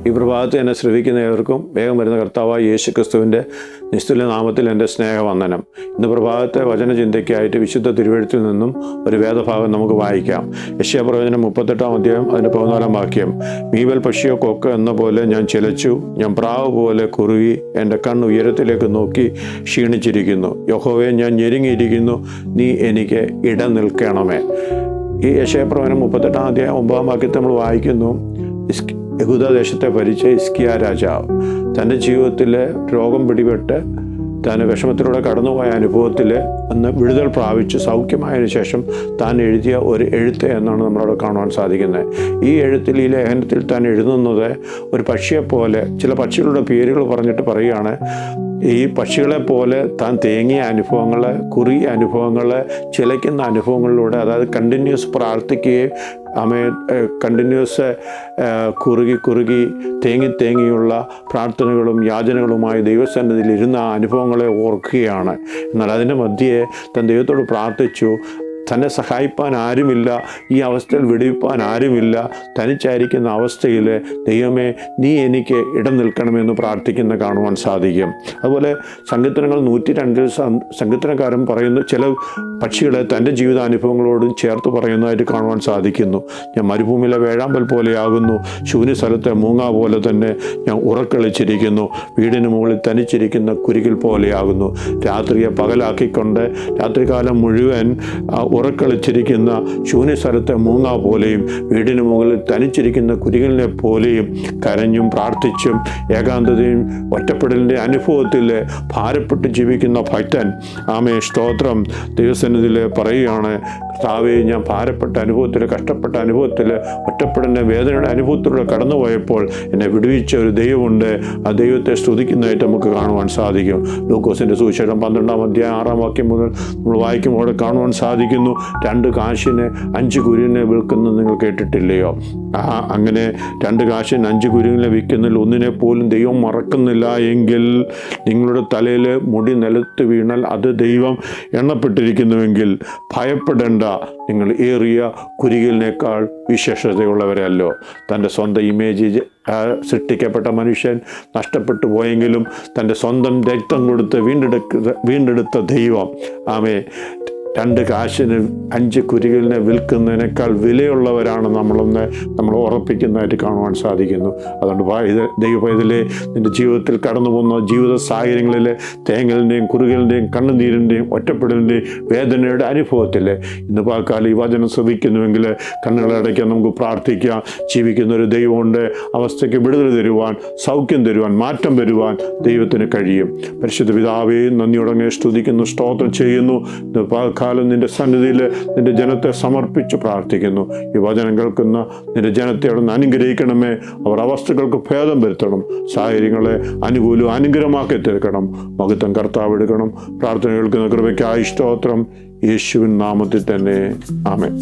ഈ പ്രഭാതത്തെ എന്നെ ശ്രവിക്കുന്ന ഏവർക്കും വേഗം വരുന്ന കർത്താവായ യേശു ക്രിസ്തുവിൻ്റെ നിസ്തുല്യ നാമത്തിൽ എൻ്റെ സ്നേഹവന്ദനം. ഇന്ന് പ്രഭാതത്തെ വചനചിന്തയ്ക്കായിട്ട് വിശുദ്ധ തിരുവെഴുത്തിൽ നിന്നും ഒരു വേദഭാഗം നമുക്ക് വായിക്കാം. യെശയ്യാപ്രവചനം 38-ാം അധ്യായം അതിൻ്റെ 14-ാം വാക്യം. മീവൽ പക്ഷിയോ കൊക്ക് എന്ന പോലെ ഞാൻ ചിലച്ചു, ഞാൻ പ്രാവ് പോലെ കുറുകി, എൻ്റെ കണ്ണ് ഉയരത്തിലേക്ക് നോക്കി ക്ഷീണിച്ചിരിക്കുന്നു. യഹോവേ, ഞാൻ ഞെരുങ്ങിയിരിക്കുന്നു, നീ എനിക്ക് ഇടം നിൽക്കണമേ. ഈ യെശയ്യാപ്രവചനം 38-ാം അധ്യായം 9-ാം വാക്യത്തിൽ നമ്മൾ വായിക്കുന്നു, യഹൂദ ദേശത്തെ ഭരിച്ച ഹിസ്കിയ രാജാവ് തൻ്റെ ജീവിതത്തിൽ രോഗം പിടിപെട്ട് താൻ വിഷമത്തിലൂടെ കടന്നുപോയ അനുഭവത്തിൽ അന്ന് വിടുതൽ പ്രാപിച്ച് സൗഖ്യമായതിനു ശേഷം താൻ എഴുതിയ ഒരു എഴുത്ത് എന്നാണ് നമ്മളവിടെ കാണുവാൻ സാധിക്കുന്നത്. ഈ എഴുത്തിൽ, ഈ ലേഖനത്തിൽ താൻ എഴുതുന്നത് ഒരു പക്ഷിയെപ്പോലെ, ചില പക്ഷികളുടെ പേരുകൾ പറഞ്ഞിട്ട് പറയുകയാണ്, ഈ പക്ഷികളെ പോലെ താൻ തേങ്ങിയ അനുഭവങ്ങൾ, കുറുകിയ അനുഭവങ്ങൾ, ചിലയ്ക്കുന്ന അനുഭവങ്ങളിലൂടെ, അതായത് കണ്ടിന്യൂസ് പ്രാർത്ഥിക്കുകയും കണ്ടിന്യൂസ് കുറുകി തേങ്ങിയുള്ള പ്രാർത്ഥനകളും യാചനകളുമായി ദൈവസന്നിധിയിൽ ഇരുന്ന ആ അനുഭവങ്ങളെ ഓർക്കുകയാണ്. എന്നാൽ അതിൻ്റെ മധ്യേ താൻ ദൈവത്തോട് പ്രാർത്ഥിച്ചു. തന്നെ സഹായിപ്പാൻ ആരുമില്ല, ഈ അവസ്ഥയിൽ വിടുവിപ്പാൻ ആരുമില്ല, തനിച്ചായിരിക്കുന്ന അവസ്ഥയിൽ ദൈവമേ, നീ എനിക്ക് ഇടം നിൽക്കണമെന്ന് പ്രാർത്ഥിക്കുന്ന കാണുവാൻ സാധിക്കും. അതുപോലെ സങ്കീർത്തനങ്ങൾ 102 സങ്കീർത്തനക്കാരൻ പറയുന്നു, ചില പക്ഷികളെ തൻ്റെ ജീവിതാനുഭവങ്ങളോടും ചേർത്ത് പറയുന്നതായിട്ട് കാണുവാൻ സാധിക്കുന്നു. ഞാൻ മരുഭൂമിയിലെ വേഴാമ്പൽ പോലെയാകുന്നു, ശൂന്യ സ്ഥലത്തെ മൂങ്ങ പോലെ തന്നെ ഞാൻ ഉറക്കളിച്ചിരിക്കുന്നു, വീടിന് മുകളിൽ തനിച്ചിരിക്കുന്ന കുരുകിൽ പോലെയാകുന്നു. രാത്രിയെ പകലാക്കിക്കൊണ്ട് രാത്രികാലം മുഴുവൻ ഉറക്കളിച്ചിരിക്കുന്ന ശൂന്യ സ്ഥലത്തെ മൂങ്ങ പോലെയും വീടിന് മുകളിൽ തനിച്ചിരിക്കുന്ന കുരുകിലിനെ പോലെയും കരഞ്ഞും പ്രാർത്ഥിച്ചും ഏകാന്തതയും ഒറ്റപ്പെടലിൻ്റെ അനുഭവത്തിൽ ഭാരപ്പെട്ട് ജീവിക്കുന്ന ഭക്തൻ ആമേ സ്തോത്രം ദൈവസന്നിധിയിൽ പറയുകയാണ്, കർത്താവേ, ഞാൻ ഭാരപ്പെട്ട അനുഭവത്തിൽ, കഷ്ടപ്പെട്ട അനുഭവത്തിൽ, ഒറ്റപ്പെടലിൻ്റെ വേദനയുടെ അനുഭവത്തിലൂടെ കടന്നുപോയപ്പോൾ എന്നെ വിടുവിച്ച ഒരു ദൈവമുണ്ട്. ആ ദൈവത്തെ സ്തുതിക്കുന്നതായിട്ട് നമുക്ക് കാണുവാൻ സാധിക്കും. ലൂക്കോസിൻ്റെ സുവിശേഷം 12-ാം അധ്യായം 6-ാം വാക്യം മുതൽ നമ്മൾ വായിക്കുമ്പോൾ അവിടെ കാണുവാൻ സാധിക്കുന്നു, 2 കാശിന് 5 കുരുവിനെ വിൽക്കുന്നത് നിങ്ങൾ കേട്ടിട്ടില്ലയോ? അങ്ങനെ 2 കാശിന് 5 കുരുവിനെ വിൽക്കുന്നതിൽ ഒന്നിനെ പോലും ദൈവം മറക്കുന്നില്ല എങ്കിൽ, നിങ്ങളുടെ തലയിൽ മുടി നിലത്ത് വീണാൽ അത് ദൈവം എണ്ണപ്പെട്ടിരിക്കുന്നുവെങ്കിൽ ഭയപ്പെടേണ്ട, നിങ്ങൾ ഏറിയ കുരുകിലിനേക്കാൾ വിശേഷതയുള്ളവരല്ലോ. തൻ്റെ സ്വന്തം ഇമേജ് സൃഷ്ടിക്കപ്പെട്ട മനുഷ്യൻ നഷ്ടപ്പെട്ടു പോയെങ്കിലും തൻ്റെ സ്വന്തം രക്തം കൊടുത്ത് വീണ്ടെടുത്ത ദൈവം ആമേ 2 കാശിന് 5 കുരുകിലിനെ വിൽക്കുന്നതിനേക്കാൾ വിലയുള്ളവരാണ് നമ്മൾ ഉറപ്പിക്കുന്നതായിട്ട് കാണുവാൻ സാധിക്കുന്നു. അതുകൊണ്ട് ദൈവപൈതലേ, നിൻ്റെ ജീവിതത്തിൽ കടന്നു പോകുന്ന ജീവിത സാഹചര്യങ്ങളിൽ തേങ്ങലിൻ്റെയും കുറുകലിൻ്റെയും കണ്ണുനീരിൻ്റെയും ഒറ്റപ്പെടലിൻ്റെയും വേദനയുടെ അനുഭവത്തിൽ ഇന്ന് പകൽക്കാലം ഈ വചനം ശ്രവിക്കുന്നുവെങ്കിൽ കണ്ണുകളടയ്ക്കാൻ നമുക്ക് പ്രാർത്ഥിക്കാം. ജീവിക്കുന്ന ഒരു ദൈവമുണ്ട്. അവസ്ഥയ്ക്ക് വിടുതൽ തരുവാൻ, സൗഖ്യം തരുവാൻ, മാറ്റം വരുവാൻ ദൈവത്തിന് കഴിയും. പരിശുദ്ധ പിതാവേ, നന്ദിയോടെ സ്തുതിക്കുന്നു, സ്തോത്രം ചെയ്യുന്നു. കാലം നിൻ്റെ സന്നിധിയിൽ നിൻ്റെ ജനത്തെ സമർപ്പിച്ച് പ്രാർത്ഥിക്കുന്നു. ഈ വചനം കേൾക്കുന്ന നിൻ്റെ ജനത്തെ അവിടെ നിന്ന് അനുഗ്രഹിക്കണമേ. അവർ അവസ്ഥകൾക്ക് ഭേദം വരുത്തണം, സാഹചര്യങ്ങളെ അനുഗ്രഹമാക്കി തീർക്കണം. മഹത്വം കർത്താവ് എടുക്കണം. പ്രാർത്ഥന കേൾക്കുന്ന കൃപയ്ക്കായി സ്തോത്രം. യേശുവിൻ നാമത്തിൽ തന്നെ ആമേൻ.